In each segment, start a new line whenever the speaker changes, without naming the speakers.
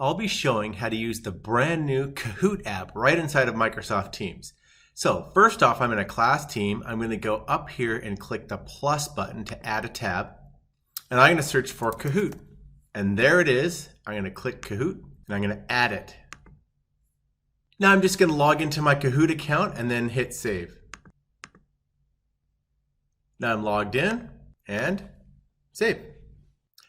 I'll be showing how to use the brand new Kahoot app right inside of Microsoft Teams. So first off, I'm in a class team. I'm going to go up here and click the plus button to add a tab. And I'm going to search for Kahoot. And there it is. I'm going to click Kahoot and I'm going to add it. Now I'm just going to log into my Kahoot account and then hit save. Now I'm logged in and save.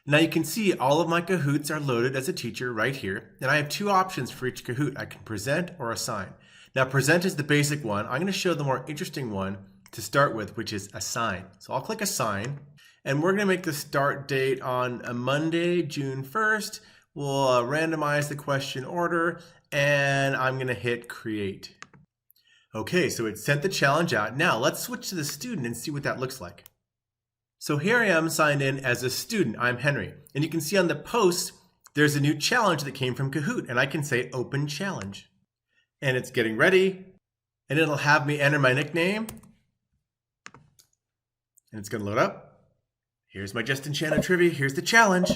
Now you can see all of my Kahoots are loaded as a teacher right here. And I have two options for each Kahoot. I can present or assign. Now present is the basic one. I'm going to show the more interesting one to start with, which is assign. So I'll click assign and we're going to make the start date on a Monday, June 1st. We'll randomize the question order and I'm going to hit create. Okay, so it sent the challenge out. Now let's switch to the student and see what that looks like. So here I am signed in as a student. I'm Henry. And you can see on the post, there's a new challenge that came from Kahoot. And I can say open challenge. And it's getting ready. And it'll have me enter my nickname. And it's going to load up. Here's my Justin Chando trivia. Here's the challenge.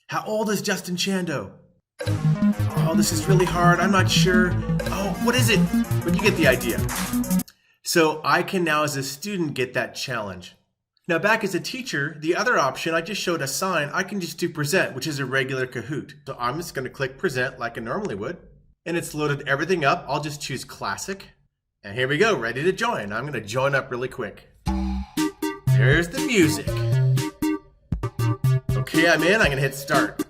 How old is Justin Chando? Oh, this is really hard. I'm not sure. Oh, what is it? But you get the idea. So I can now, as a student, get that challenge. Now back as a teacher, the other option, I just showed assign, I can just do present, which is a regular Kahoot. So I'm just going to click present like I normally would. And it's loaded everything up. I'll just choose classic. And here we go, ready to join. I'm going to join up really quick. There's the music. Okay, I'm in. I'm going to hit start.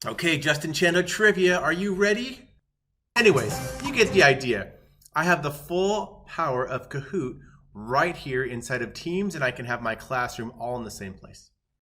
Okay, Justin Chando trivia. Are you ready? Anyways, you get the idea. I have the full power of Kahoot right here inside of Teams, and I can have my classroom all in the same place.